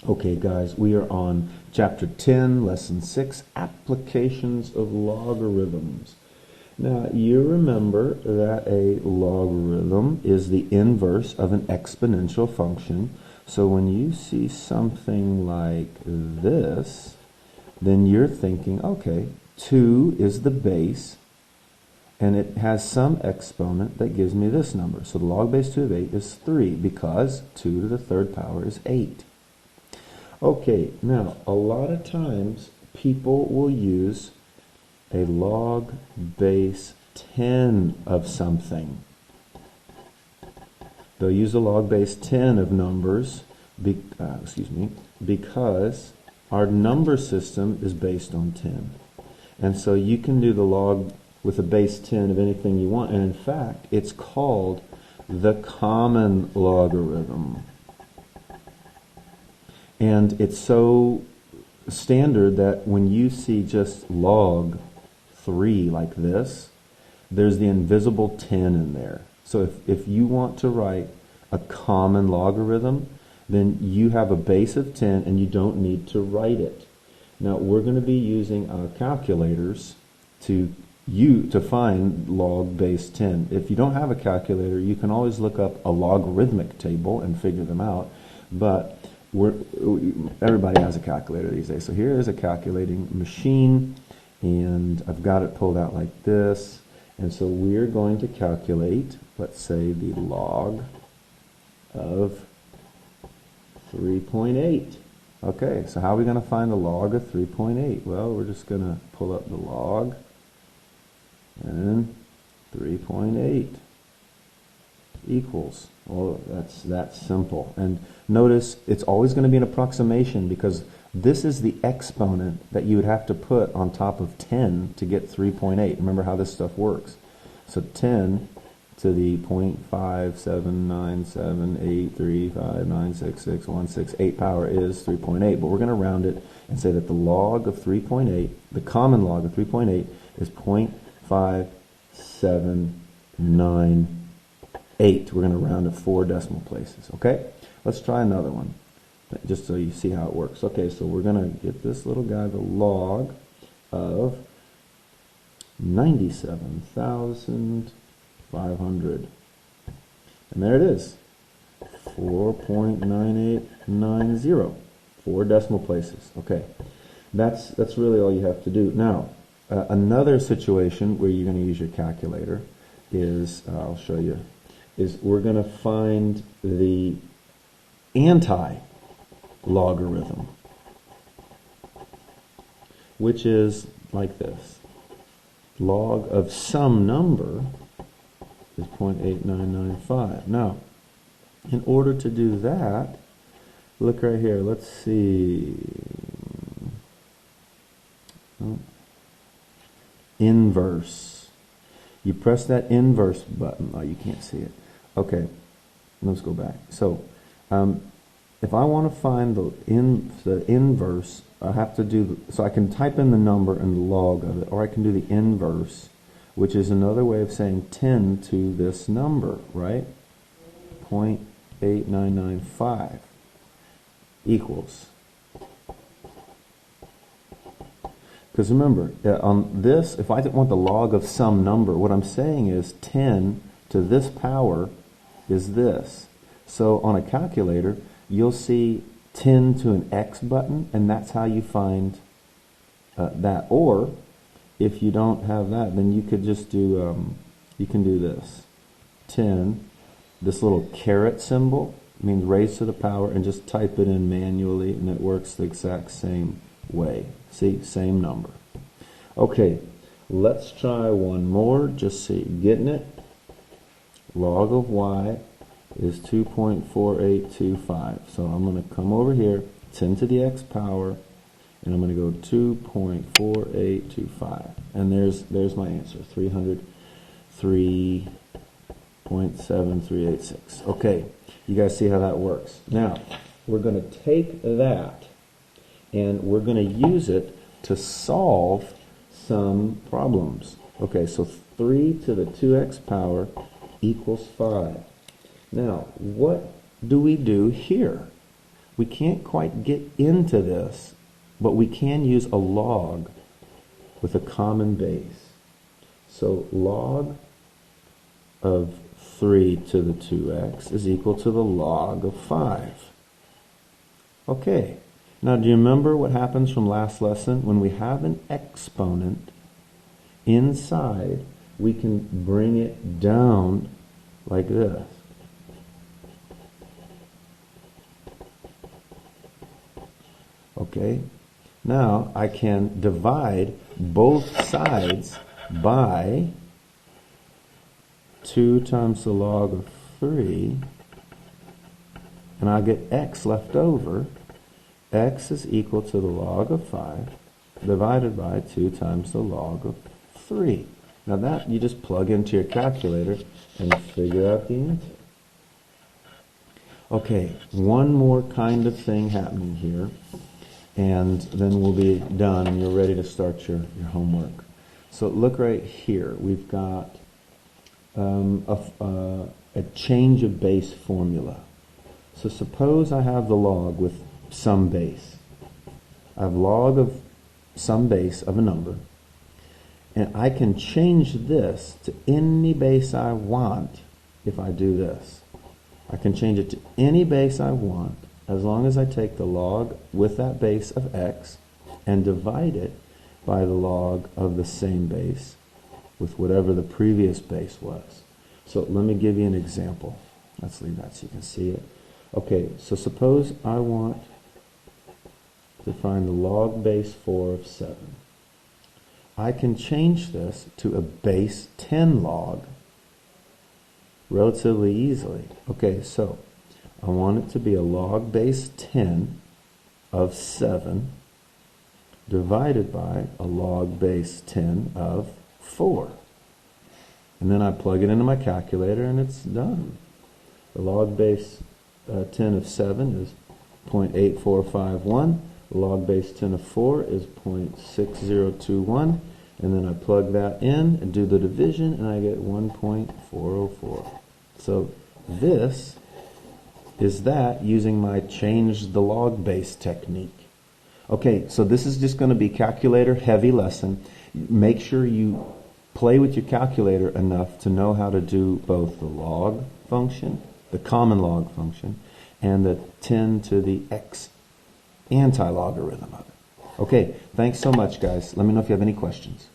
Okay, guys, we are on Chapter 10, Lesson 6, Applications of Logarithms. Now, you remember that a logarithm is the inverse of an exponential function. So when you see something like this, then you're thinking, okay, 2 is the base, and it has some exponent that gives me this number. So the log base 2 of 8 is 3, because 2 to the third power is 8. Okay, now, a lot of times people will use a log base 10 of something. They'll use a log base 10 of numbers, because our number system is based on 10. And so you can do the log with a base 10 of anything you want, and in fact, it's called the common logarithm. And it's so standard that when you see just log 3 like this, there's the invisible 10 in there. So if you want to write a common logarithm, then you have a base of 10 and you don't need to write it. Now we're going to be using our calculators to find log base 10. If you don't have a calculator, you can always look up a logarithmic table and figure them out, but everybody has a calculator these days. So here is a calculating machine, and I've got it pulled out like this. And so we're going to calculate, let's say, the log of 3.8. Okay, so how are we going to find the log of 3.8? Well, we're just going to pull up the log, and 3.8 equals. Oh, that's simple. And notice it's always going to be an approximation, because this is the exponent that you would have to put on top of 10 to get 3.8. Remember how this stuff works. So 10 to the 0.5797835966168 power is 3.8. But we're going to round it and say that the log of 3.8, the common log of 3.8, is 0.5798. We're going to round to 4 decimal places. Okay, let's try another one, just so you see how it works. Okay, so we're going to get this little guy the log of 97,500, and there it is, 4.9890, 4 decimal places. Okay, that's really all you have to do. Now, another situation where you're going to use your calculator is, I'll show you, is we're going to find the anti-logarithm, which is like this. Log of some number is 0.8995. Now, in order to do that, look right here. Let's see. Inverse. You press that inverse button. Oh, you can't see it. Okay, let's go back. So, if I want to find the inverse, I have to do, so I can type in the number and the log of it, or I can do the inverse, which is another way of saying 10 to this number, right? 0.8995 equals. Because remember, on this, if I want the log of some number, what I'm saying is 10 to this power is this. So on a calculator, you'll see 10 to an X button, and that's how you find that. Or if you don't have that, then you could just do, you can do this. 10, this little caret symbol means raised to the power, and just type it in manually, and it works the exact same way. See, same number. Okay, let's try one more, just so you're getting it. Log of y is 2.4825. So I'm going to come over here, 10 to the x power, and I'm going to go 2.4825. And there's my answer, 303.7386. Okay, you guys see how that works. Now, we're going to take that, and we're going to use it to solve some problems. Okay, so 3 to the 2x power equals 5. Now, what do we do here? We can't quite get into this, but we can use a log with a common base. So log of 3 to the 2x is equal to the log of 5. Okay, now do you remember what happens from last lesson? When we have an exponent inside, we can bring it down like this. Okay, now I can divide both sides by 2 times the log of 3, and I get x left over. X is equal to the log of 5 divided by 2 times the log of 3. Now that you just plug into your calculator and figure out the answer. Okay, one more kind of thing happening here, and then we'll be done and you're ready to start your homework. So look right here. We've got a change of base formula. So suppose I have the log with some base. I have log of some base of a number, and I can change this to any base I want if I do this. I can change it to any base I want as long as I take the log with that base of x and divide it by the log of the same base with whatever the previous base was. So let me give you an example. Let's leave that so you can see it. Okay, so suppose I want to find the log base 4 of 7. I can change this to a base 10 log relatively easily. Okay, so I want it to be a log base 10 of 7 divided by a log base 10 of 4. And then I plug it into my calculator and it's done. The log base 10 of 7 is 0.8451. The log base 10 of 4 is 0.6021. And then I plug that in and do the division and I get 1.404. So this is that using my change the log base technique. Okay, so this is just going to be calculator heavy lesson. Make sure you play with your calculator enough to know how to do both the log function, the common log function, and the 10 to the x anti-logarithm of it. Okay, thanks so much, guys. Let me know if you have any questions.